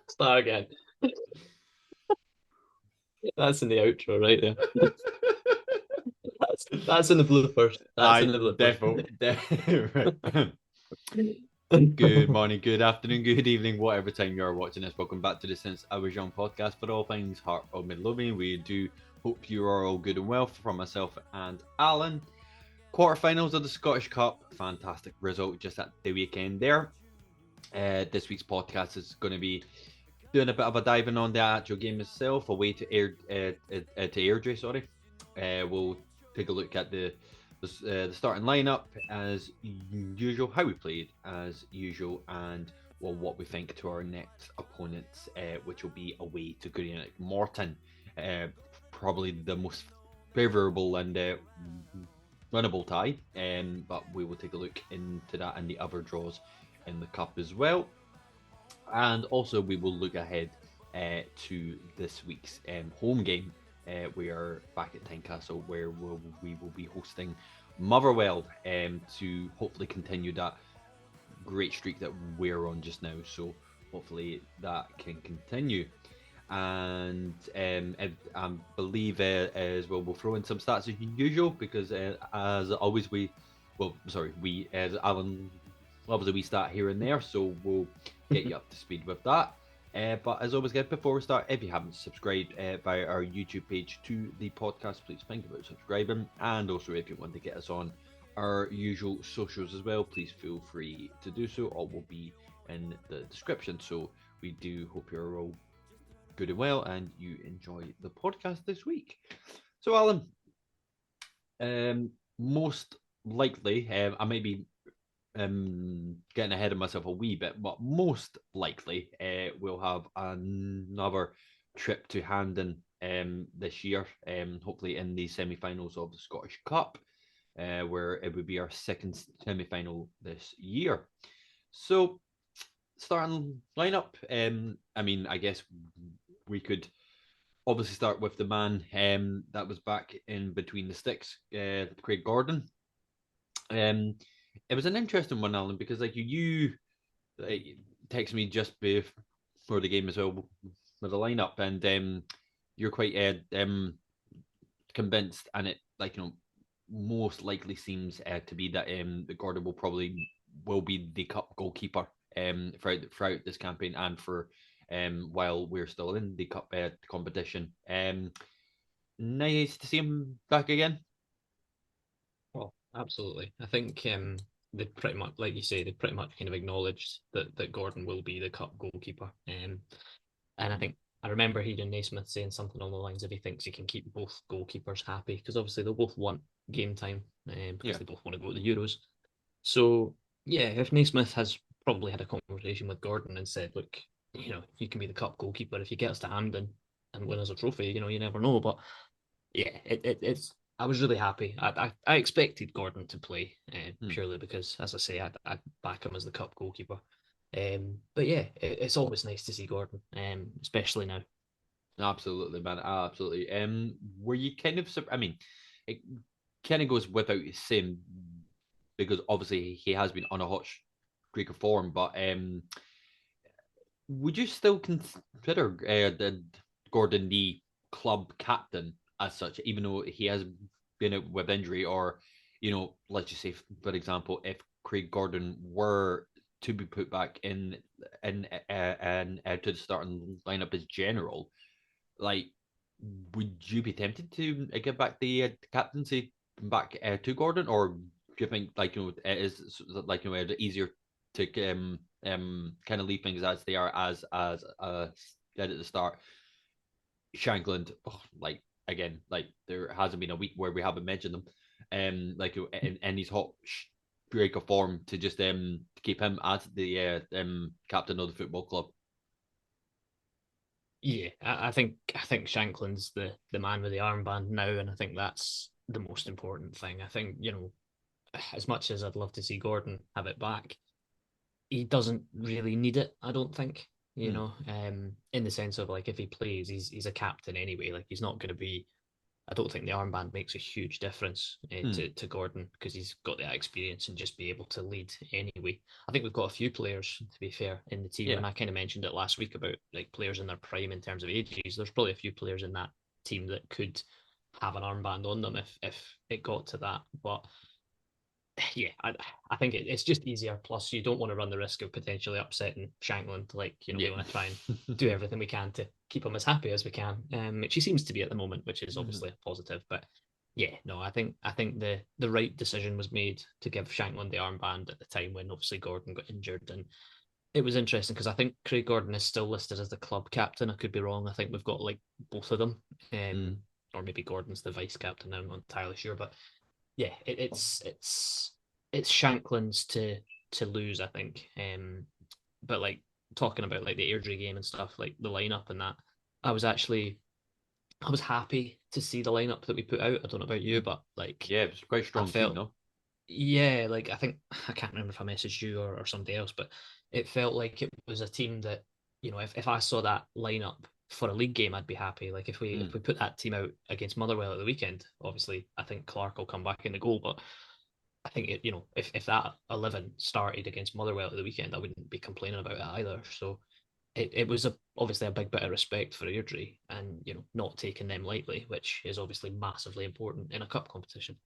Start again. That's in the outro right there. That's in the bloopers. That's in the bloopers. Defo. Good morning, good afternoon, good evening, whatever time you are watching this. Welcome back to the Since I Was Young podcast for all things Heart of Midlothian. We do hope you are all good and well. From myself and Alan. Quarterfinals of the Scottish Cup. Fantastic result just at the weekend there. This week's podcast is going to be doing a bit of a diving on the actual game itself, away to Airdrie. Sorry, we'll take a look at the starting lineup as usual, how we played as usual, and what we think to our next opponents, which will be away to Greenock Morton. Probably the most favourable and winnable tie, but we will take a look into that and the other draws in the cup as well. And also we will look ahead to this week's home game. We are back at Tynecastle, where we will be hosting Motherwell to hopefully continue that great streak that we're on just now. So hopefully that can continue. And I believe as well, we'll throw in some stats as usual, because as always we as Alan loves a wee stat here and there, so we'll get you up to speed with that. But as always, guys, before we start, if you haven't subscribed via our YouTube page to the podcast, please think about subscribing. And also, if you want to get us on our usual socials as well, please feel free to do so. All will be in the description. So we do hope you're all good and well, and you enjoy the podcast this week. So, Alan, most likely, I may be getting ahead of myself a wee bit, but most likely we'll have another trip to Handon this year, hopefully in the semi-finals of the Scottish Cup, where it would be our second semi-final this year. So, starting lineup, I mean, I guess we could obviously start with the man that was back in between the sticks, Craig Gordon. It was an interesting one, Alan, because like you text me just before the game as well with the lineup, and you're quite convinced, and it most likely seems to be that the Gordon will be the cup goalkeeper throughout this campaign and for while we're still in the cup competition. Nice to see him back again. Well, absolutely. I think they pretty much, like you say, they pretty much kind of acknowledged that Gordon will be the cup goalkeeper. And I think I remember hearing Naismith saying something along the lines of he thinks he can keep both goalkeepers happy, because obviously they'll both want game time because they both want to go to the Euros. So yeah, if Naismith has probably had a conversation with Gordon and said, look, you can be the cup goalkeeper if you get us to Hampden and win us a trophy. You never know. But yeah, it's. I was really happy. I expected Gordon to play purely because, as I say, I back him as the cup goalkeeper. But yeah, it's always nice to see Gordon, especially now. Absolutely, man. Absolutely. Were you kind of? I mean, it kind of goes without saying, because obviously he has been on a hot streak of form. But would you still consider the Gordon the club captain as such, even though he has been out with injury? Or, let's just say, for example, if Craig Gordon were to be put back in and to the starting lineup as general, like, would you be tempted to get back the captaincy back to Gordon, or do you think it is easier to kind of leave things as they are, as said at the start? Shankland, again, there hasn't been a week where we haven't mentioned them, in his hot break of form, to just keep him as the captain of the football club. Yeah, I think Shankland's the man with the armband now, and I think that's the most important thing. I think, as much as I'd love to see Gordon have it back, he doesn't really need it, I don't think. In the sense of, like, if he plays, he's a captain anyway. Like, he's not going to be I don't think the armband makes a huge difference Hmm. to Gordon, because he's got that experience and just be able to lead anyway. I think we've got a few players, to be fair, in the team, Yeah. and I kind of mentioned it last week about like players in their prime in terms of ages. There's probably a few players in that team that could have an armband on them if it got to that. But yeah, I think it's just easier. Plus, you don't want to run the risk of potentially upsetting Shankland. Like, we Yeah. want to try and do everything we can to keep him as happy as we can, which he seems to be at the moment, which is obviously a positive. But yeah, no, I think the right decision was made to give Shankland the armband at the time when obviously Gordon got injured. And it was interesting because I think Craig Gordon is still listed as the club captain. I could be wrong. I think we've got like both of them, Mm. or maybe Gordon's the vice captain. I'm not entirely sure, but yeah, it's Shankland's to lose, I think. But like talking about like the Airdrie game and stuff, like the lineup and that, I was actually I was happy to see the lineup that we put out. I don't know about you, Mm. but like Yeah, it was quite a I strong team, felt, no? yeah, like I think I can't remember if I messaged you or somebody else, but it felt like it was a team that, if I saw that lineup for a league game, I'd be happy. Like if we Mm. if we put that team out against Motherwell at the weekend, obviously I think Clark will come back in the goal, but I think if that 11 started against Motherwell at the weekend, I wouldn't be complaining about it either. So it was obviously a big bit of respect for Airdrie, and not taking them lightly, which is obviously massively important in a cup competition.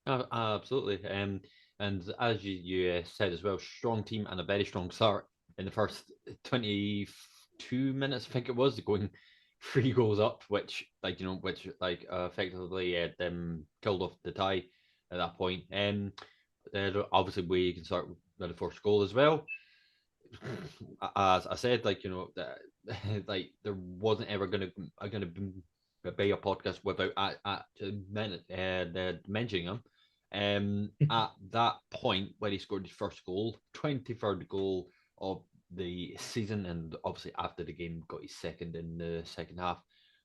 Absolutely. And as you said as well, strong team and a very strong start in the first 22 minutes, I think it was, going 3 goals up, which effectively them killed off the tie at that point. Obviously, we can start with the first goal as well. As I said, that, like there wasn't ever gonna be a podcast without mentioning him. At that point when he scored his first goal, 23rd goal of the season, and obviously after the game got his second in the second half,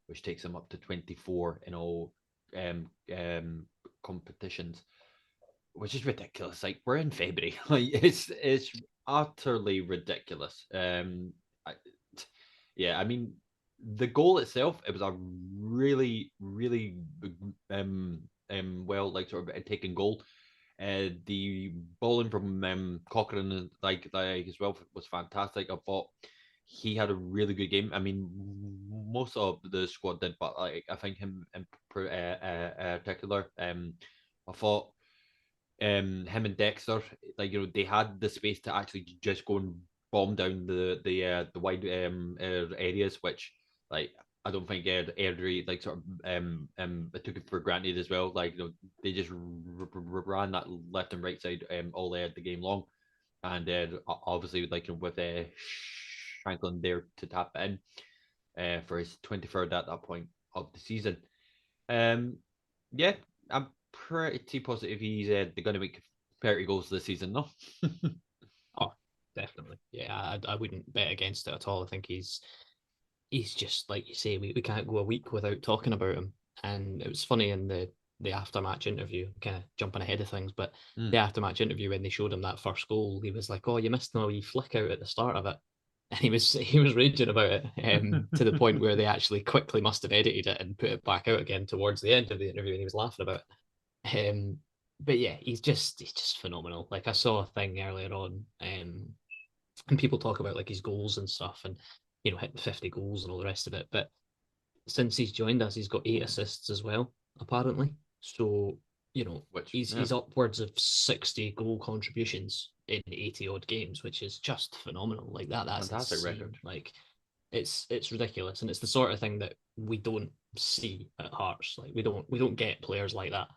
which takes him up to 24 in all um, um, competitions, which is ridiculous. Like we're in February, like it's utterly ridiculous. I, yeah, I mean the goal itself, it was a really, really well like sort of taken goal. The bowling from Cochrane, like as well, was fantastic. I thought he had a really good game. I mean, most of the squad did, but like I think him in particular, I thought him and Dexter, they had the space to actually just go and bomb down the wide areas, which like I don't think Airdrie like sort of took it for granted as well. They just ran that left and right side all the game long, and obviously with Shanklin there to tap in for his 23rd at that point of the season. Um, yeah, I'm pretty positive they're going to make 30 goals this season, no? Oh, definitely. Yeah, I wouldn't bet against it at all. I think he's just like you say, we can't go a week without talking about him. And it was funny in the after-match interview, kind of jumping ahead of things, but the Mm. after-match interview when they showed him that first goal, he was like, "Oh, you missed a wee flick out at the start of it," and he was raging about it, to the point where they actually quickly must have edited it and put it back out again towards the end of the interview, and he was laughing about it. But yeah, he's just phenomenal. Like I saw a thing earlier on, and people talk about like his goals and stuff, and hitting 50 goals and all the rest of it. But since he's joined us, he's got 8 assists as well, apparently. So Which, he's yeah, he's upwards of 60 goal contributions in 80 odd games, which is just phenomenal. Like that's fantastic insane. record. Like it's ridiculous, and it's the sort of thing that we don't see at Hearts. Like we don't get players like that.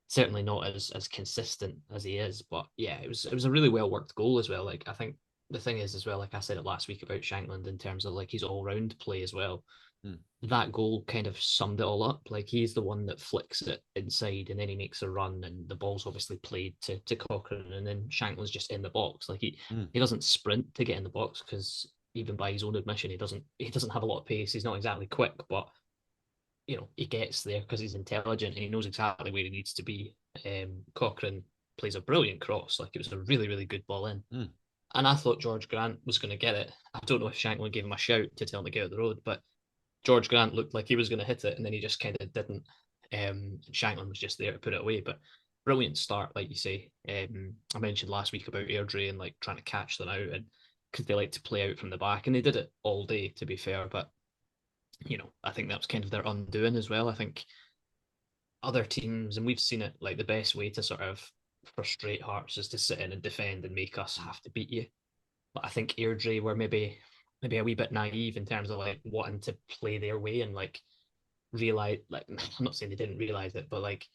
Certainly not as consistent as he is, but yeah, it was a really well worked goal as well. Like I think the thing is as well, like I said it last week about Shankland in terms of like his all round play as well. Mm. That goal kind of summed it all up. Like he's the one that flicks it inside and then he makes a run and the ball's obviously played to Cochrane and then Shankland's just in the box. Like Mm. he doesn't sprint to get in the box because even by his own admission he doesn't have a lot of pace. He's not exactly quick, but he gets there because he's intelligent and he knows exactly where he needs to be. Cochrane plays a brilliant cross. Like it was a really, really good ball in. Mm. And I thought George Grant was going to get it. I don't know if Shanklin gave him a shout to tell him to get out the road, but George Grant looked like he was going to hit it and then he just kind of didn't. Shanklin was just there to put it away. But brilliant start, like you say. I mentioned last week about Airdrie and like trying to catch them out, and because they like to play out from the back, and they did it all day, to be fair. But I think that was kind of their undoing as well. I think other teams, and we've seen it, like the best way to sort of frustrate Hearts is to sit in and defend and make us have to beat you. But I think Airdrie were maybe a wee bit naive in terms of like wanting to play their way and like realize, like I'm not saying they didn't realize it, but like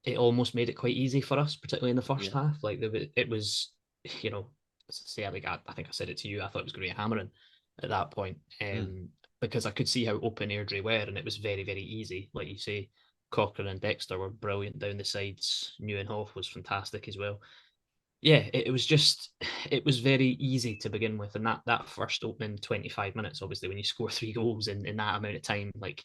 it almost made it quite easy for us, particularly in the first Yeah. half. Like it was, say like I think I said it to you. I thought it was going to be a hammering at that point, because I could see how open Airdrie were, and it was very very easy. Like you say, Cochrane and Dexter were brilliant down the sides. Nieuwenhof was fantastic as well. Yeah, it was very easy to begin with, and that first opening 25 minutes, obviously, when you score 3 goals in that amount of time, like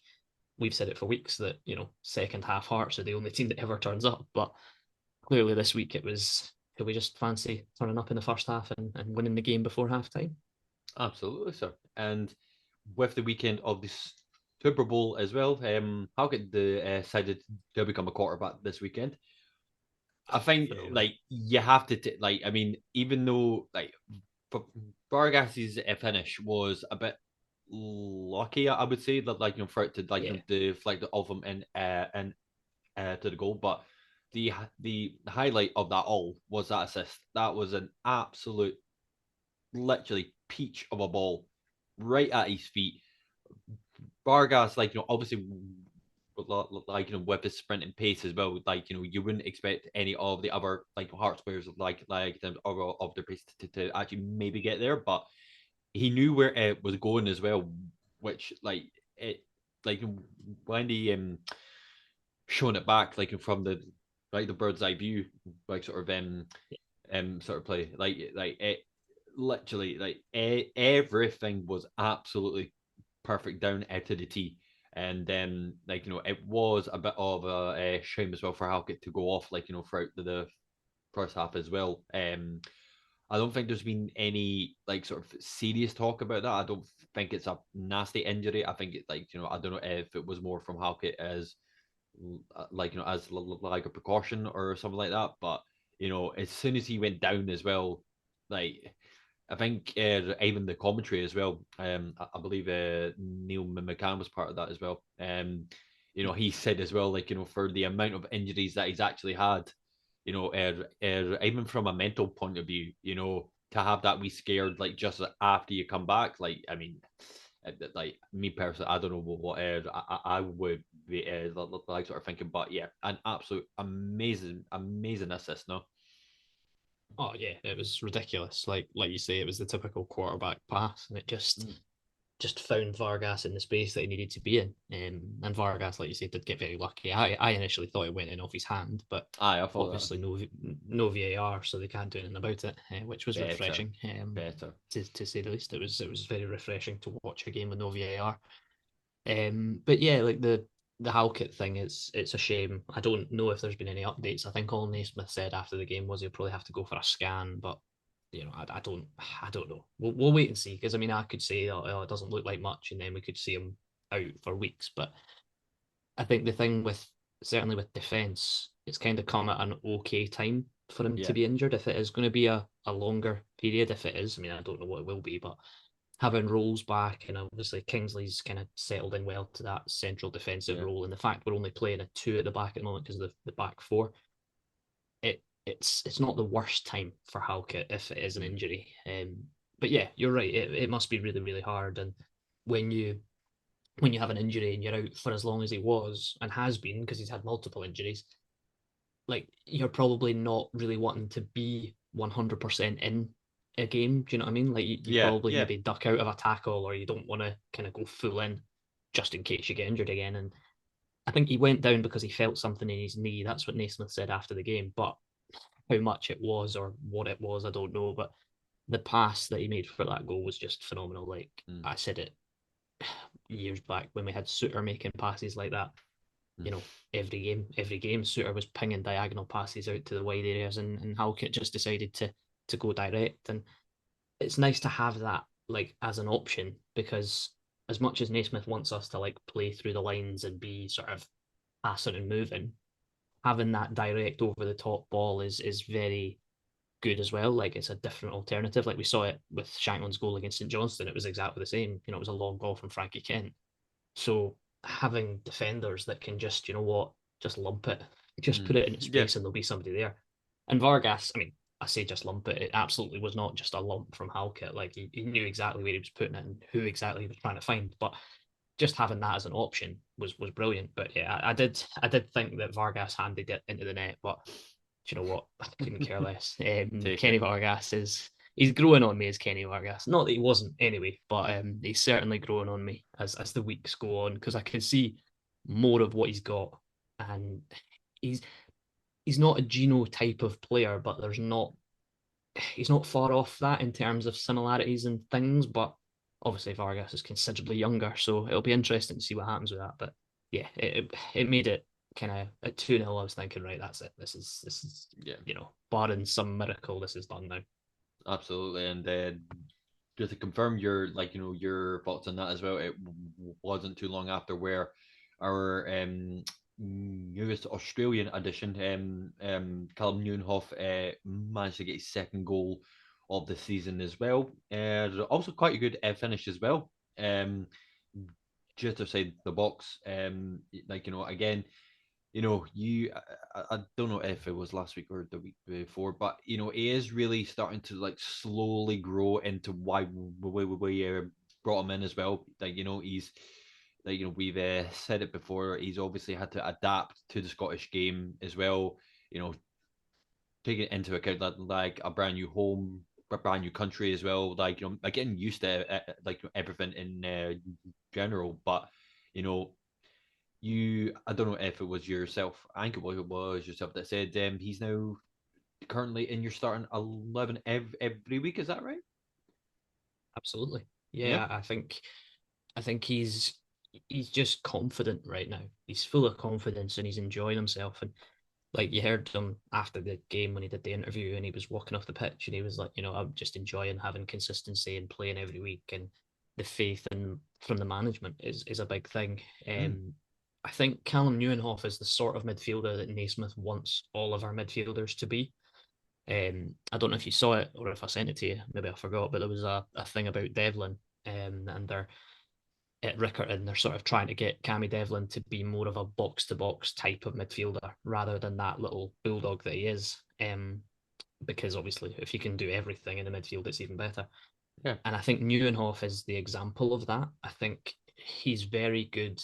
we've said it for weeks that second half Hearts are the only team that ever turns up, but clearly this week it was. Could we just fancy turning up in the first half and winning the game before half time? Absolutely, sir. And with the weekend of this Super Bowl as well, how could the decided to become a quarterback this weekend? I think Phenomenal. like you have to like. I mean, even though like Vargas's finish was a bit lucky, I would say that like for it to like Yeah. deflect off him and to the goal, but the highlight of that all was that assist. That was an absolute, literally peach of a ball, right at his feet. Vargas, like obviously, like with his sprinting pace as well, like you wouldn't expect any of the other like Hearts players like them of their pace to actually maybe get there, but he knew where it was going as well, which like when he shown it back like from the bird's eye view, like sort of play like it literally like everything was absolutely perfect down to the T. And then, like, it was a bit of a shame as well for Halkett to go off, like, throughout the first half as well. I don't think there's been any, like, sort of serious talk about that. I don't think it's a nasty injury. I think it, like, I don't know if it was more from Halkett as, like, as like a precaution or something like that. But, as soon as he went down as well, like, I think even the commentary as well. I believe Neil McCann was part of that as well. He said as well, like for the amount of injuries that he's actually had, even from a mental point of view, to have that we scared like just after you come back, like I mean, like me personally, I don't know what I would be like sort of thinking, but yeah, an absolute amazing assist, no. Oh yeah, it was ridiculous. Like you say, it was the typical quarterback pass, and it just Mm. just found Vargas in the space that he needed to be in. And Vargas, like you say, did get very lucky. I initially thought it went in off his hand, but Aye, I thought that obviously no VAR, so they can't do anything about it, which was better, refreshing. better. To say the least, it was very refreshing to watch a game with no VAR. But yeah, like the Halkett thing, it's a shame. I don't know if there's been any updates. I think all Naismith said after the game was he'll probably have to go for a scan, but I don't know. We'll wait and see, because I mean I could say it doesn't look like much, and then we could see him out for weeks. But I think the thing with certainly with defence, it's kind of come at an okay time for him to Yeah, be injured. If it is going to be a longer period, if it is, I mean I don't know what it will be, but having Rolls back, and obviously Kingsley's kind of settled in well to that central defensive yeah. role. And the fact we're only playing a two at the back at the moment because of the back four, it's not the worst time for Halkett if it is an Mm. injury. But yeah, you're right. It must be really really hard. And when you have an injury and you're out for as long as he was and has been, because he's had multiple injuries, like you're probably not really wanting to be 100% in a game. Do you know what I mean? Like you Yeah, probably yeah. maybe duck out of a tackle, or you don't want to kind of go full in just in case you get injured again. And I think he went down because he felt something in his knee. That's what Naismith said after the game. But how much it was or what it was, I don't know. But the pass that he made for that goal was just phenomenal. Like Mm. I said it years back when we had Suter making passes like that. Mm. You know, every game, Suter was pinging diagonal passes out to the wide areas, and Halkett just decided to go direct. And it's nice to have that like as an option, because as much as Naismith wants us to like play through the lines and be sort of passing and moving, having that direct over the top ball is very good as well. Like it's a different alternative. Like we saw it with Shankland's goal against St Johnstone. It was exactly the same. It was a long ball from Frankie Kent. So having defenders that can just, just lump it, just put it in Yeah. space and there'll be somebody there. And Vargas, I mean, I say just lump it. It absolutely was not just a lump from Halkett. Like he knew exactly where he was putting it and who exactly he was trying to find. But just having that as an option was brilliant. But yeah, I did think that Vargas handed it into the net, but do you know what? I couldn't care less. Take Kenny it. Vargas he's growing on me as Kenny Vargas. Not that he wasn't anyway, but he's certainly growing on me as the weeks go on because I can see more of what he's got, and he's he's not a Gino type of player, but he's not far off that in terms of similarities and things. But obviously Vargas is considerably younger, so it'll be interesting to see what happens with that. But yeah, it made it kind of at 2-0. I was thinking, right, that's it. This is Yeah, barring some miracle, this is done now. absolutely. And just to confirm your your thoughts on that as well, it wasn't too long after where our newest Australian addition, Callum Nieuwenhof, managed to get his second goal of the season as well. Also quite a good finish as well. Just outside the box, again, I don't know if it was last week or the week before, but he is really starting to like slowly grow into why we brought him in as well. He's we've said it before. He's obviously had to adapt to the Scottish game as well. Taking into account that like a brand new home, a brand new country as well. Like getting used to everything in general, but you know I don't know if it was yourself, I think it was yourself that said he's now currently in your starting 11 every week. Is that right? Absolutely. Yeah. Yeah, I think he's just confident right now. He's full of confidence and he's enjoying himself. And like you heard him after the game when he did the interview and he was walking off the pitch and he was like, I'm just enjoying having consistency and playing every week, and the faith and from the management is a big thing. Mm. I think Callum Nieuwenhof is the sort of midfielder that Naismith wants all of our midfielders to be. I don't know if you saw it or if I sent it to you. Maybe I forgot, but there was a thing about Devlin, and they're at Rickerton. They're sort of trying to get Cammy Devlin to be more of a box to box type of midfielder rather than that little bulldog that he is. Because obviously, if you can do everything in the midfield, it's even better. Yeah. And I think Nieuwenhof is the example of that. I think he's very good.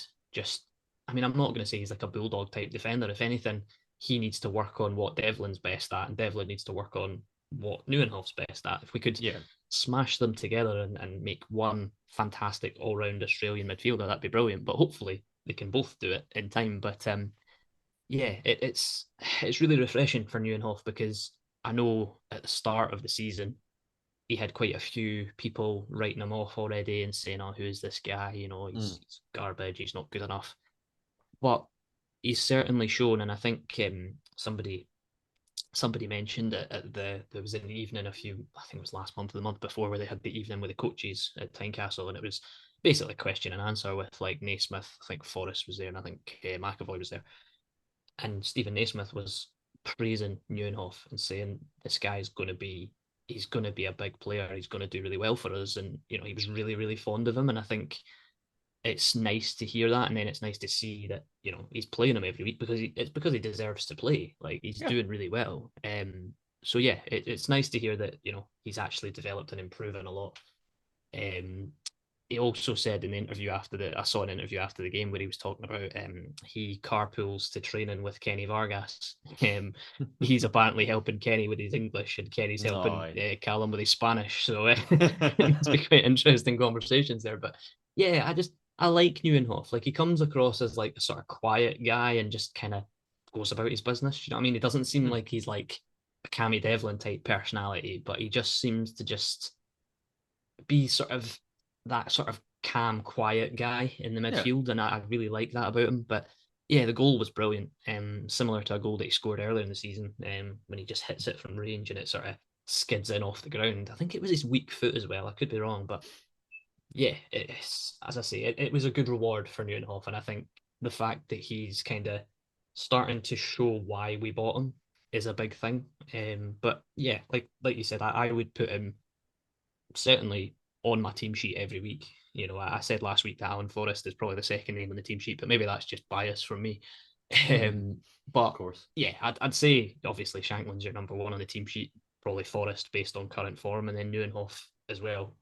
I mean, I'm not going to say he's like a bulldog type defender. If anything, he needs to work on what Devlin's best at, and Devlin needs to work on what Nieuwenhof's best at. If we could Yeah. smash them together and make one fantastic all round Australian midfielder, that'd be brilliant. But hopefully they can both do it in time. But yeah, it's really refreshing for Nieuwenhof because I know at the start of the season he had quite a few people writing him off already and saying, "Oh, who is this guy? Mm. He's garbage. He's not good enough." But he's certainly shown, and I think somebody mentioned it at there was an evening I think it was last month or the month before, where they had the evening with the coaches at Tynecastle, and it was basically question and answer with like Naismith. I think Forrest was there, and I think McAvoy was there, and Stephen Naismith was praising Nieuwenhof and saying this guy's going to be he's going to be a big player. He's going to do really well for us, and he was really really fond of him, and I think it's nice to hear that, and then it's nice to see that he's playing him every week because it's because he deserves to play. Like he's Yeah. doing really well. So yeah, it's nice to hear that he's actually developed and improving a lot. Um, he also said in the interview I saw an interview after the game where he was talking about he carpools to training with Kenny Vargas. He's apparently helping Kenny with his English and Kenny's helping No. Callum with his Spanish. So it must be quite interesting conversations there. But yeah, I like Nieuwenhof. Like he comes across as like a sort of quiet guy and just kind of goes about his business. You know what I mean? It doesn't seem Mm. like he's like a Cammy Devlin type personality, but he just seems to just be sort of that sort of calm, quiet guy in the Yeah. midfield, and I really like that about him. But yeah, the goal was brilliant. Similar to a goal that he scored earlier in the season, when he just hits it from range and it sort of skids in off the ground. I think it was his weak foot as well. I could be wrong, but yeah, it's as I say, it was a good reward for Nieuwenhof, and I think the fact that he's kind of starting to show why we bought him is a big thing. But yeah, like you said, I would put him certainly on my team sheet every week. You know, I said last week that Alan Forrest is probably the second name on the team sheet, but maybe that's just bias from me. Um, Of but course. yeah, I'd say obviously Shanklin's your number one on the team sheet, probably Forrest based on current form, and then Neuenhoff as well.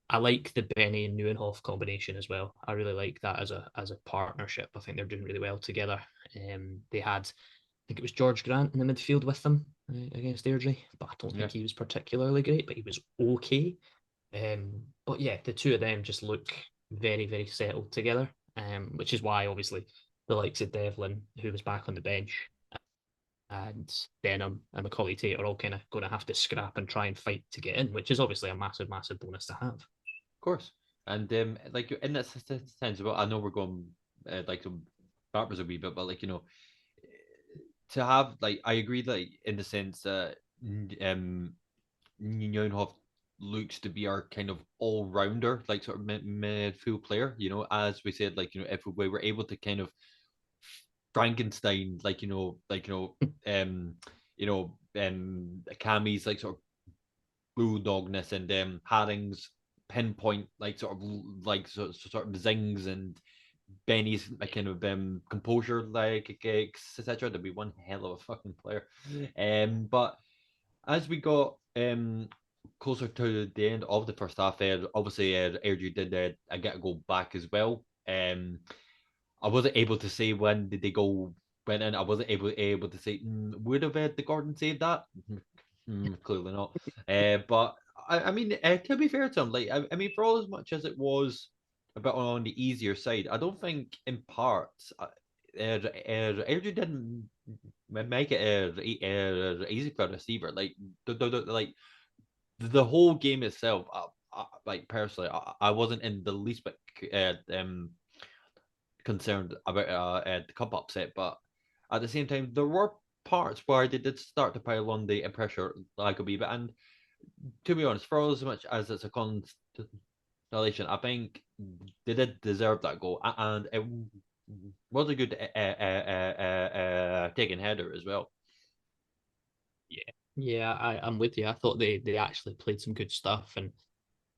I like the Benny and Neuenhoff combination as well. I really like that as a partnership. I think they're doing really well together. They had, I think it was George Grant in the midfield with them against Airdrie, but I don't Yeah. think he was particularly great, but he was okay. But yeah, the two of them just look very, very settled together, which is why obviously the likes of Devlin, who was back on the bench, and Denham and Macaulay Tate are all kind of going to have to scrap and try and fight to get in, which is obviously a massive, massive bonus to have. Of course. And like in that sense, well, I know we're going like to backwards a wee bit, but like to have like I agree like in the sense that Neuenhoff looks to be our kind of all rounder, like sort of midfield player. As we said, like if we were able to kind of Frankenstein, like Cammy's like sort of bulldogness and Haring's pinpoint, like sort of zings and Benny's kind of composure, like etc. To be one hell of a fucking player. But as we got closer to the end of the first half, obviously Airdrie did get a goal back as well. I wasn't able to say when did they go went in. I wasn't able to say would have the Gordon saved that. Clearly not. But I mean, to be fair to him, like I mean, for all as much as it was a bit on the easier side, I don't think in parts Airdrie didn't make it easy for a receiver. Like the whole game itself, like personally, I wasn't in the least bit concerned about the cup upset, but at the same time, there were parts where they did start to pile on the pressure like a wee bit. And to be honest, for as much as it's a constellation, I think they did deserve that goal, and it was a good taken header as well. Yeah, yeah, I'm with you. I thought they actually played some good stuff, and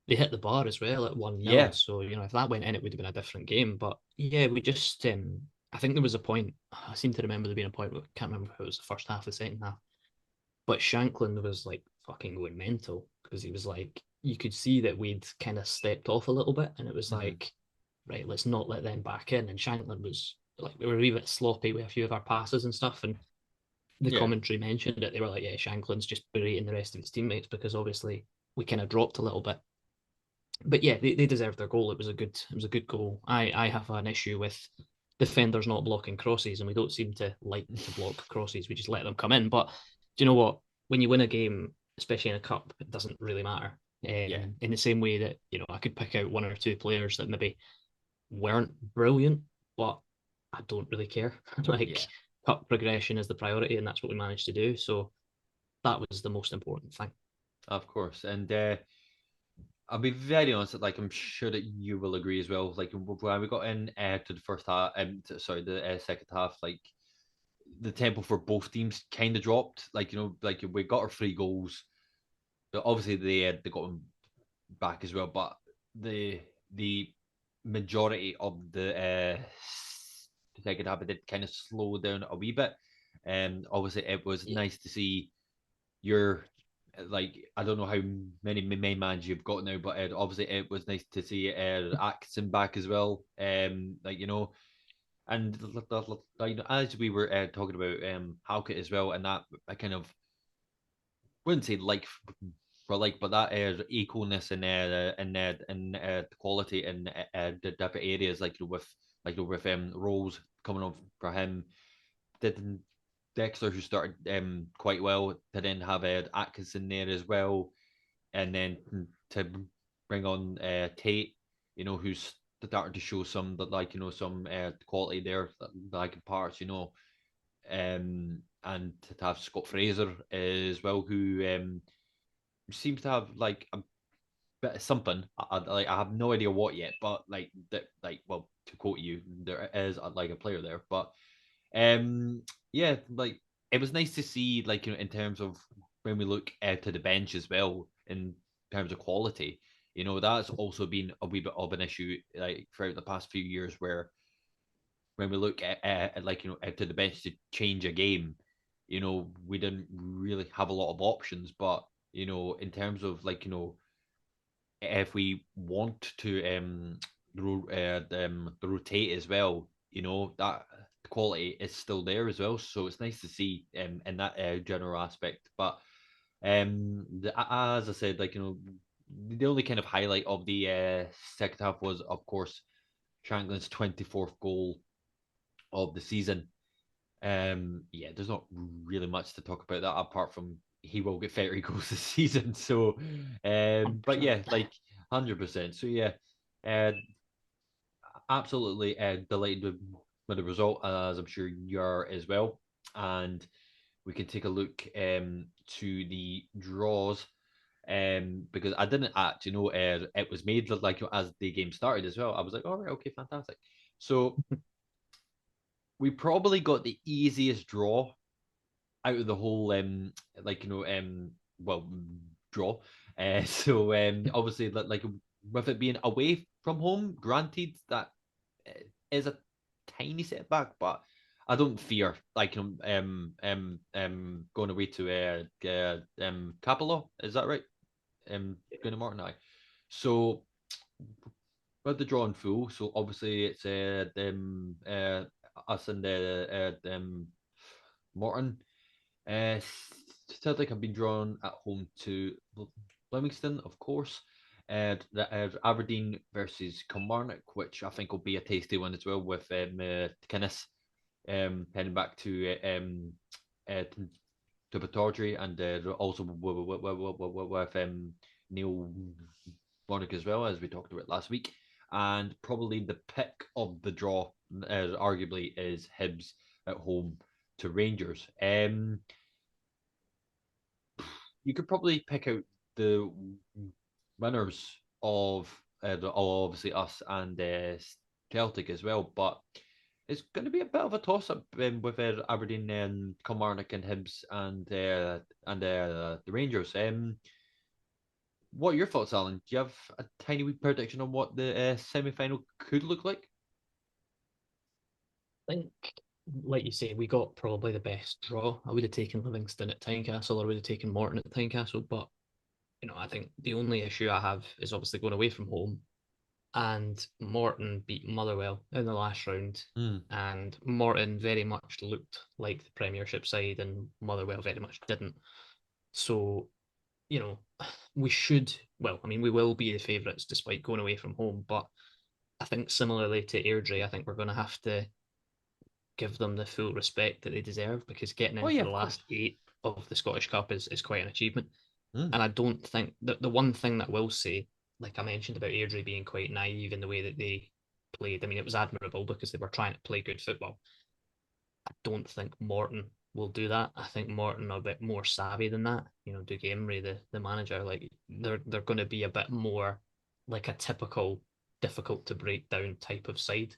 they hit the bar as well at 1-0. Yeah. So, you know, if that went in, it would have been a different game. But yeah, we just I think there was a point, I seem to remember there being a point, I can't remember if it was the first half or the second half, but Shanklin was like fucking going mental because he was like, you could see that we'd kind of stepped off a little bit, and it was Mhm. like, right, let's not let them back in. And Shanklin was like, we were a wee bit sloppy with a few of our passes and stuff, and the Yeah. commentary mentioned it. They were like, yeah, Shanklin's just berating the rest of his teammates because obviously we kind of dropped a little bit. But yeah, they deserved their goal. It was a good goal. I have an issue with defenders not blocking crosses, and we don't seem to like to block crosses. We just let them come in. But do you know what? When you win a game, especially in a cup, it doesn't really matter. Yeah. In the same way that I could pick out one or two players that maybe weren't brilliant, but I don't really care. Like Yeah. cup progression is the priority, and that's what we managed to do. So that was the most important thing. Of course. And I'll be very honest. Like I'm sure that you will agree as well. Like when we got in to the first half, sorry, the second half, like the tempo for both teams kind of dropped. Like like we got our 3 goals. But obviously they got them back as well. But the majority of the second half it did kind of slow down a wee bit. And obviously it was Yeah, nice to see your like I don't know how many main mans you've got now, but obviously it was nice to see Atkinson back as well. Like and like as we were talking about Halkett as well, and that I kind of wouldn't say like for like, but that equalness and quality in the different areas, with roles coming on for him. Did Dexter, who started quite well, to then have Atkinson there as well, and then to bring on Tate, who's starting to show some that some quality there, like parts, and to have Scott Fraser as well, who seems to have like a bit of something. I have no idea what yet, but like that, like well, to quote you, there is like a player there, but Yeah, like it was nice to see, like, in terms of when we look to the bench as well, in terms of quality. That's also been a wee bit of an issue, like throughout the past few years, where when we look at like, out to the bench to change a game, we didn't really have a lot of options. But in terms of, like, if we want to rotate as well, that quality is still there as well. So it's nice to see in that general aspect. But as I said, like, the only kind of highlight of the second half was, of course, Shanklin's 24th goal of the season. Yeah, there's not really much to talk about that apart from he will get 30 goals this season. So, but 100%. yeah, like 100%. So yeah, uh, absolutely delighted with the result, as I'm sure you are as well. And we can take a look to the draws. Because I didn't actually know it was made like as the game started as well. I was like, all right, okay, fantastic. So we probably got the easiest draw out of the whole like, well, draw. So obviously, like, with it being away from home, granted that is a tiny setback, but I don't fear, like, going away to Capello. Is that right? Going to Martin. So with the draw in full, so obviously it's us and Morton. Uh, Celtic have been drawn at home to Livingston, of course. Aberdeen versus Kilmarnock, which I think will be a tasty one as well, with Guinness heading back to Bataudry, and also with Neil Warnock as well, as we talked about last week. And probably the pick of the draw, arguably, is Hibs at home to Rangers. You could probably pick out the winners of obviously us and Celtic as well, but it's going to be a bit of a toss up with Aberdeen and Kilmarnock and Hibs and the Rangers. What are your thoughts, Alan? Do you have a tiny wee prediction on what the semi final could look like? I think, like you say, we got probably the best draw. I would have taken Livingston at Tynecastle, or I would have taken Morton at Tynecastle. But I think the only issue I have is obviously going away from home. And Morton beat Motherwell in the last round. Mm. And Morton very much looked like the Premiership side, and Motherwell very much didn't. So, you know, we should, well, I mean, we will be the favourites despite going away from home. But I think similarly to Airdrie, I think we're going to have to give them the full respect that they deserve, because getting Oh in yeah, for the of course. last 8 of the Scottish Cup is quite an achievement. Mm. And I don't think that the one thing that I will say, like I mentioned about Airdrie being quite naive in the way that they played, I mean, it was admirable because they were trying to play good football. I don't think Morton will do that. I think Morton are a bit more savvy than that. Doug Emery, the manager, like they're going to be a bit more like a typical difficult to break down type of side.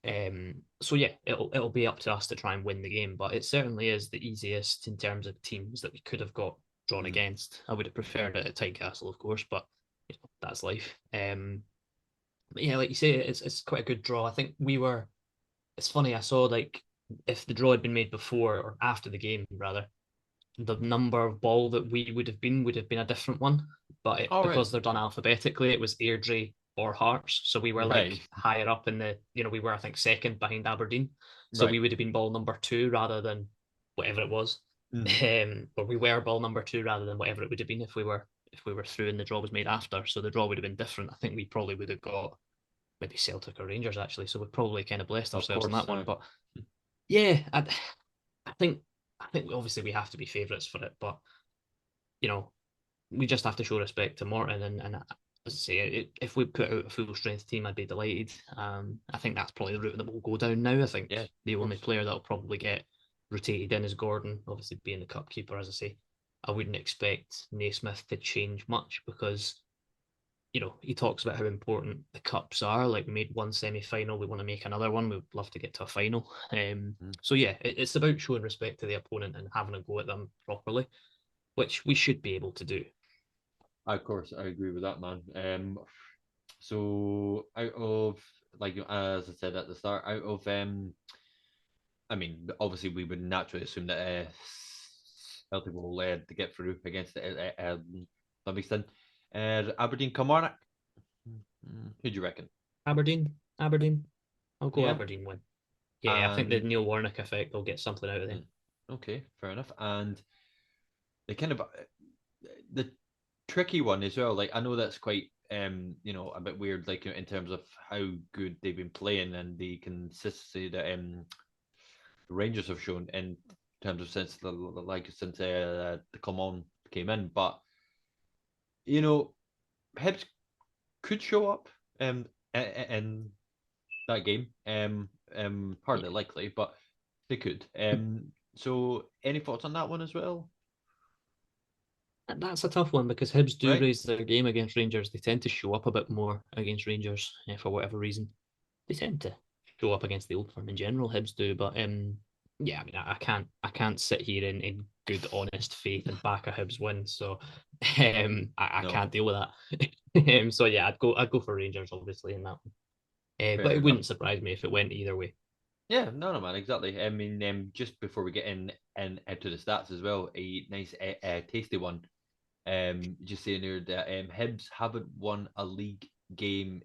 So yeah, it'll be up to us to try and win the game, but it certainly is the easiest in terms of teams that we could have got drawn Mm. against. I would have preferred it at Tynecastle, of course, but that's life. But yeah, like you say, it's quite a good draw. I think we were. It's funny. I saw, like, if the draw had been made before or after the game, rather, the number of ball that we would have been a different one. But All right, because they're done alphabetically, it was Airdrie or Hearts. So we were like right, higher up in we were, I think, second behind Aberdeen. So right. we would have been ball number two rather than whatever it was. Mm. Or we were ball number two rather than whatever it would have been if we were through and the draw was made after. So the draw would have been different. I think we probably would have got maybe Celtic or Rangers, actually. So we probably kind of blessed Of ourselves on that course. one. But yeah, I think I think obviously we have to be favourites for it, but you know we just have to show respect to Morton, and as I say, if we put out a full strength team, I'd be delighted. I think that's probably the route that we'll go down now. I think Yeah, of the only course. player that'll probably get rotated in is Gordon, obviously being the cup keeper. As I say, I wouldn't expect Naismith to change much because he talks about how important the cups are. Like we made one semi-final, we want to make another one. We'd love to get to a final. So yeah, it's about showing respect to the opponent and having a go at them properly, which we should be able to do. Of course, I agree with that, man. So out of like as I said at the start, out of I mean, obviously we would naturally assume that Celtic will to get through against Livingston. Aberdeen, Kilmarnock. Who do you reckon? Aberdeen. I'll go Yeah, Aberdeen win. Yeah, I think the and Neil Warnock effect will get something out of them. okay, fair enough. And they kind of the tricky one as well. Like I know that's quite a bit weird, like in terms of how good they've been playing and the consistency that the Rangers have shown in terms of since the Coman came in. But you know, Hibs could show up in that game. Yeah, Hardly likely, but they could. So any thoughts on that one as well? and that's a tough one because Hibs do Right? raise their game against Rangers. They tend to show up a bit more against Rangers for whatever reason. They tend to show up against the old firm in general. Hibs do, but yeah, I mean, I can't sit here in good, honest faith and back a Hibs win. So, I No, can't deal with that. So yeah, I'd go for Rangers obviously in that one. But fair it enough. wouldn't surprise me if it went either way. Yeah, no, man, exactly. I mean, just before we get in into the stats as well, a nice, tasty one. Just saying here that Hibs haven't won a league game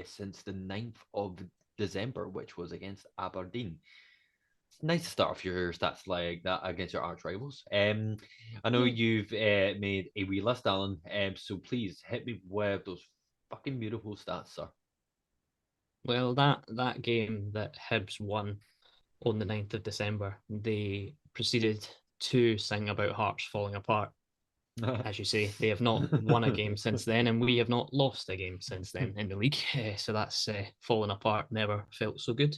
since the 9th of December, which was against Aberdeen. It's nice to start off your stats like that against your arch rivals. I know Yeah. you've made a wee list, Alan. So please hit me with those fucking beautiful stats, sir. Well, that game that Hibs won on the 9th of December, they proceeded to sing about Hearts falling apart. As you say, they have not won a game since then, and we have not lost a game since then in the league. So that's fallen apart. Never felt so good.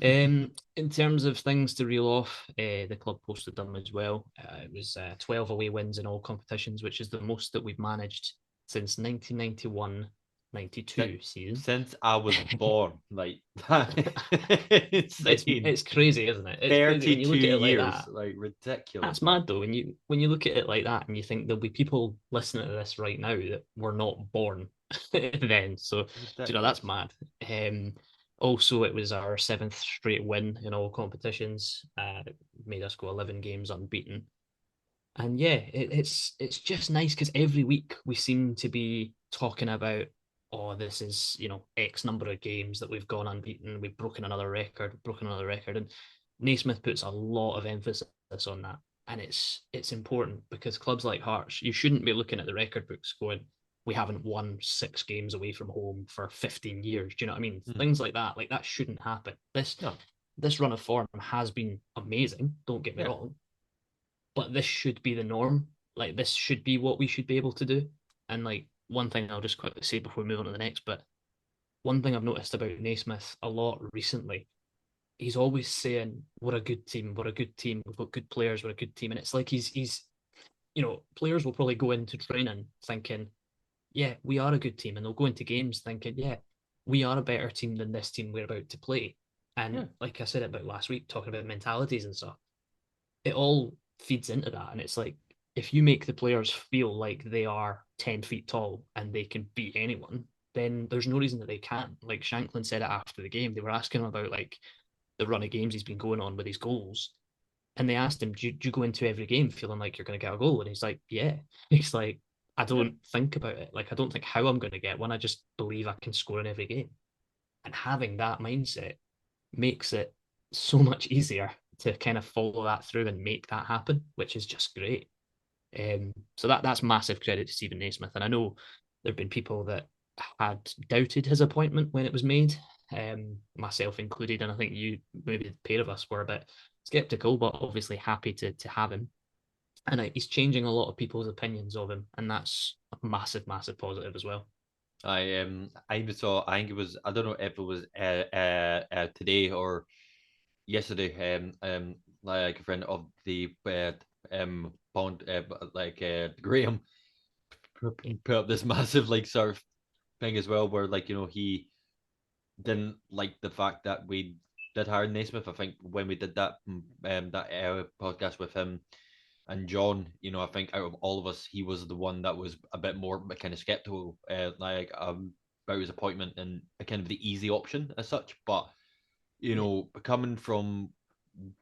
In terms of things to reel off, the club posted them as well. It was 12 away wins in all competitions, which is the most that we've managed since 1991-92 season. Since I was born, like it's insane. it's crazy, isn't it? It's crazy when you 32 look at it like years, that. like ridiculous, That's man. mad though. When you look at it like that, and you think there'll be people listening to this right now that were not born then. So that's Ridiculous. mad. Also, it was our seventh straight win in all competitions. It made us go 11 games unbeaten. And yeah, it's just nice because every week we seem to be talking about, oh, this is X number of games that we've gone unbeaten, we've broken another record, and Naismith puts a lot of emphasis on that, and it's important because clubs like Hearts, you shouldn't be looking at the record books going, we haven't won 6 games away from home for 15 years. Do you know what I mean? Hmm. Things like that shouldn't happen. This No, this run of form has been amazing. Don't get me yeah, wrong, but this should be the norm. Like this should be what we should be able to do. And like one thing I'll just quickly say before we move on to the next, but one thing I've noticed about Naismith a lot recently, he's always saying, "We're a good team. We're a good team. We've got good players. We're a good team." And it's like he's players will probably go into training thinking, "Yeah, we are a good team," and they'll go into games thinking, "Yeah, we are a better team than this team we're about to play." yeah, And like I said about last week, talking about mentalities and stuff, it all feeds into that. And it's like if you make the players feel like they are 10 feet tall and they can beat anyone, then there's no reason that they can't. Like Shanklin said it after the game. They were asking him about like the run of games he's been going on with his goals. And they asked him, do you go into every game feeling like you're going to get a goal? And he's like, yeah. He's like, I yeah, don't think about it. Like, I don't think how I'm going to get one. I just believe I can score in every game. And having that mindset makes it so much easier to kind of follow that through and make that happen, which is just great. So that's massive credit to Stephen Naismith. And I know there have been people that had doubted his appointment when it was made, myself included. And I think you, maybe the pair of us, were a bit skeptical, but obviously happy to have him. And he's changing a lot of people's opinions of him. And that's a massive, massive positive as well. I even saw. I think it was. I don't know if it was today or yesterday. Like a friend of the Bond, like Graham, put up this massive like sort of thing as well, where like he didn't like the fact that we did hire Naismith. I think when we did that podcast with him and John, I think out of all of us, he was the one that was a bit more kind of skeptical, about his appointment and kind of the easy option as such. But coming from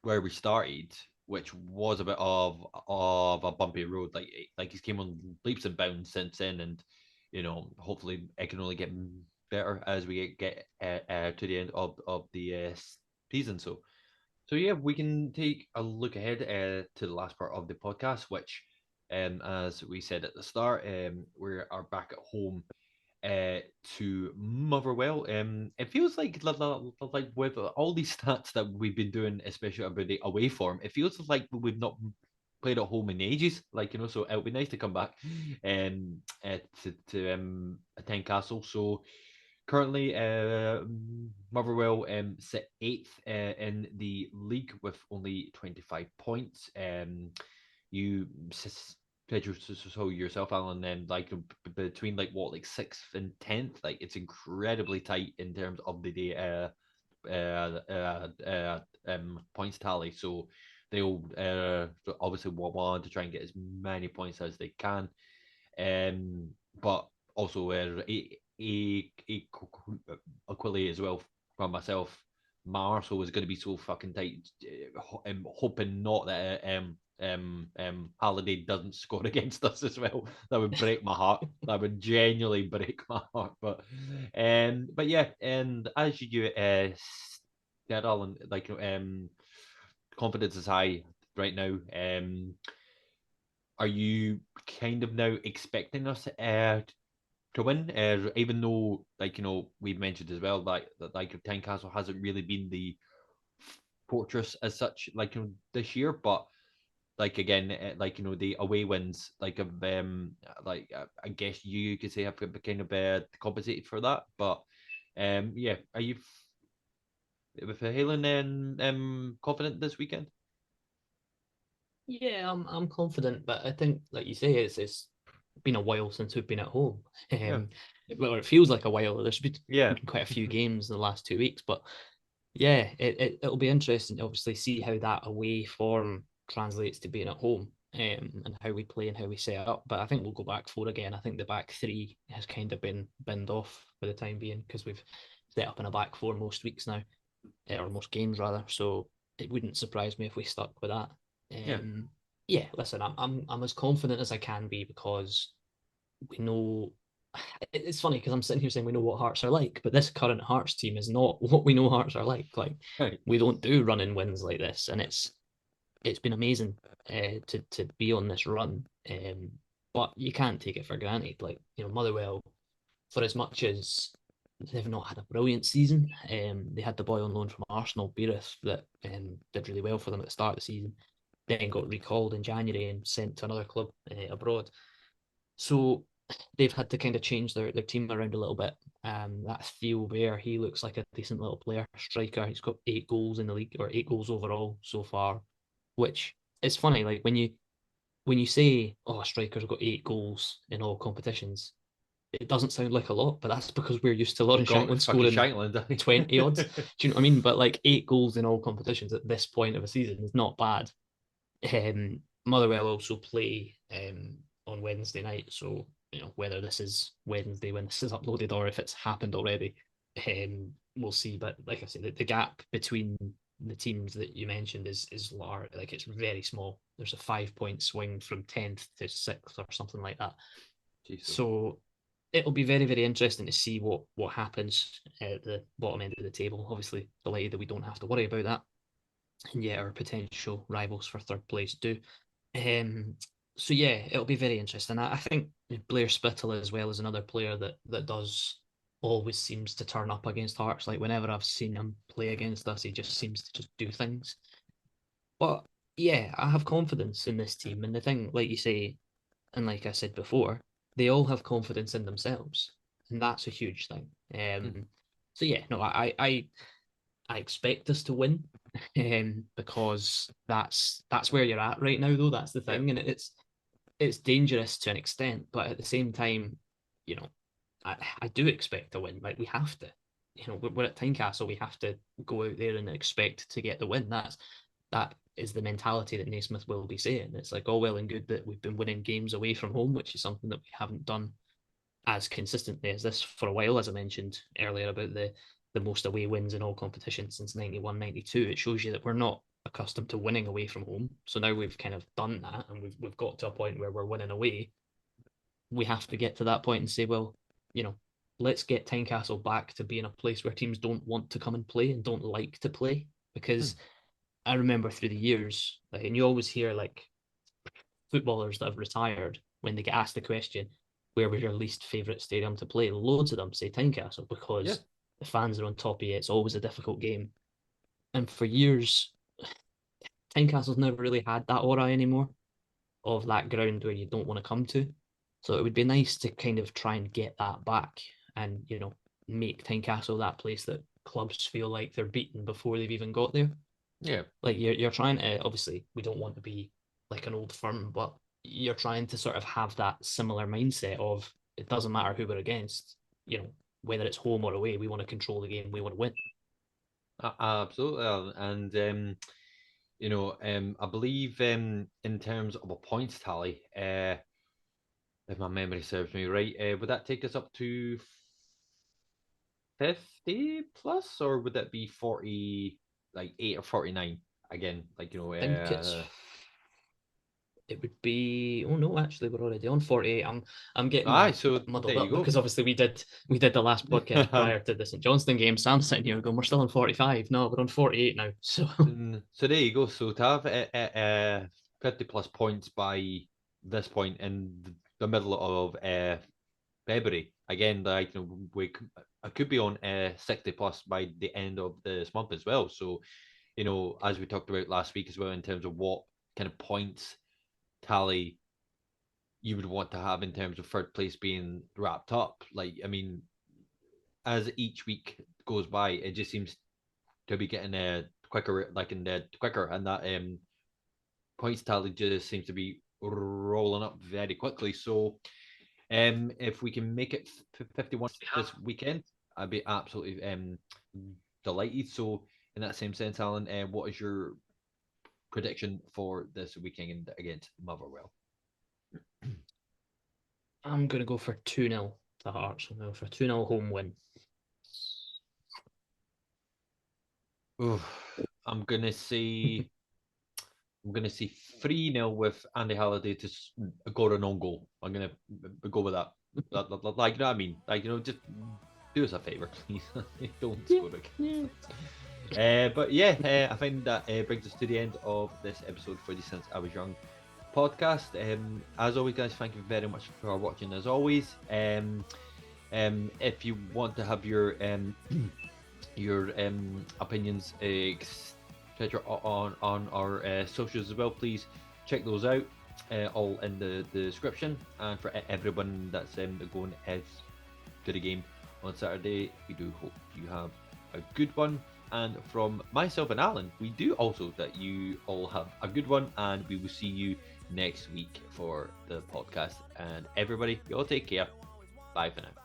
where we started, which was a bit of a bumpy road, like he's came on leaps and bounds since then, and hopefully it can only get better as we get to the end of the season. So yeah, we can take a look ahead to the last part of the podcast, which, as we said at the start, we are back at home uh, to Motherwell. It feels like with all these stats that we've been doing, especially about the away form, it feels like we've not played at home in ages. So it'll be nice to come back to attend Castle. So currently, Motherwell sit eighth in the league with only 25 points. You said so yourself, Alan, and between like sixth and 10th, like it's incredibly tight in terms of the points tally. So they'll obviously want to try and get as many points as they can. But also equally as well from myself, my Arsenal is going to be so fucking tight. I'm hoping not that Halliday doesn't score against us as well. That would break my heart. That would genuinely break my heart. But yeah, and as you said, Alan, confidence is high right now. Are you kind of now expecting us to win? Even though, we've mentioned as well, like Tynecastle hasn't really been the fortress as such, this year, but again, the away wins, I guess you could say have kind of compensated for that. But yeah, are you with Halen and confident this weekend? Yeah, I'm confident, but I think, like you say, it's been a while since we've been at home. Yeah, Well, it feels like a while. There's been yeah, quite a few games in the last 2 weeks, but yeah, it'll be interesting to obviously see how that away form translates to being at home, and how we play and how we set up. But I think we'll go back four again. I think the back three has kind of been binned off for the time being because we've set up in a back four most weeks now, or most games rather. So it wouldn't surprise me if we stuck with that. yeah. Yeah, listen, I'm as confident as I can be because we know. It's funny because I'm sitting here saying we know what Hearts are like, but this current Hearts team is not what we know Hearts are like. Like, Right. we don't do running wins like this, and it's been amazing to be on this run. But you can't take it for granted. Like, Motherwell, for as much as they've not had a brilliant season, they had the boy on loan from Arsenal, Beereth, that did really well for them at the start of the season. Then got recalled in January and sent to another club abroad. So they've had to kind of change their team around a little bit. That's Theo Bear. He looks like a decent little player, striker. He's got 8 goals in the league, or 8 goals overall so far, which is funny. Like when you say, "Oh, a striker's got 8 goals in all competitions," it doesn't sound like a lot, but that's because we're used to Lauren Shanklin Fucking scoring Shankland. 20 odds. Do you know what I mean? But like 8 goals in all competitions at this point of a season is not bad. Motherwell also play on Wednesday night, so whether this is Wednesday when this is uploaded or if it's happened already, we'll see. But like I said, the gap between the teams that you mentioned is large. Like, it's very small. There's a 5 point swing from 10th to 6th or something like that. Jesus. So it'll be very, very interesting to see what happens at the bottom end of the table. Obviously, delighted that we don't have to worry about that, and yet our potential rivals for third place do. Um, so yeah, it'll be very interesting. I think Blair Spittle as well is another player that does always seems to turn up against Hearts. Like, whenever I've seen him play against us, he just seems to just do things. But yeah, I have confidence in this team. And the thing, like you say, and like I said before, they all have confidence in themselves, and that's a huge thing. Mm. So yeah, no, I expect us to win, because that's where you're at right now, though. That's the Yeah. thing, and it's dangerous to an extent, but at the same time, you know, I do expect a win. Like we have to, we're at Tynecastle. We have to go out there and expect to get the win. That is the mentality that Naismith will be saying. It's like all well and good that we've been winning games away from home, which is something that we haven't done as consistently as this for a while, as I mentioned earlier about the most away wins in all competitions since 91, 92. It shows you that we're not accustomed to winning away from home. So now we've kind of done that and we've got to a point where we're winning away. We have to get to that point and say, well, let's get Tynecastle back to being a place where teams don't want to come and play and don't like to play. Because I remember through the years, and you always hear like footballers that have retired when they get asked the question, where was your least favourite stadium to play? Loads of them say Tynecastle because the fans are on top of you. It's always a difficult game. And for years, Tynecastle's never really had that aura anymore of that ground where you don't want to come to. So it would be nice to kind of try and get that back and, make Tynecastle that place that clubs feel like they're beaten before they've even got there. Yeah. Like you're trying to, obviously, we don't want to be like an old firm, but you're trying to sort of have that similar mindset of it doesn't matter who we're against, whether it's home or away, we want to control the game, we want to win. Absolutely. And I believe in terms of a points tally, if my memory serves me right, would that take us up to 50 plus, or would that be 40, like 8 or 49? Again, like, I think it would be, oh no, actually we're already on 48. I'm getting aye, my so there muddled you up go. because obviously we did the last podcast prior to the St Johnston game. So I'm sitting here going, we're still on 45. No, we're on 48 now. So So there you go. So to have 50 plus points by this point in the middle of February, again, like, I could be on 60 plus by the end of this month as well. So, as we talked about last week as well, in terms of what kind of points tally you would want to have in terms of third place being wrapped up. Like, I mean, as each week goes by, it just seems to be getting quicker, like in the quicker, and that points tally just seems to be rolling up very quickly. So, if we can make it 51 this weekend, I'd be absolutely delighted. So, in that same sense, Alan, what is your prediction for this weekend against Motherwell? I'm going to go for 2-0 to Hearts. I'm going for a 2-0 home win. Ooh, I'm gonna say 3-0 with Andy Halliday to go an own goal. I'm gonna go with that. Like, you know what I mean? Like, just do us a favor, please. Don't score again. But yeah, I think that brings us to the end of this episode for the Since I Was Young podcast. As always, guys, thank you very much for watching. As always, if you want to have your your opinions, etc., on our socials as well, please check those out. All in the description. And for everyone that's going ahead to the game on Saturday, we do hope you have a good one. And from myself and Alan, we do also that you all have a good one, and we will see you next week for the podcast. And everybody, you all take care. Bye for now.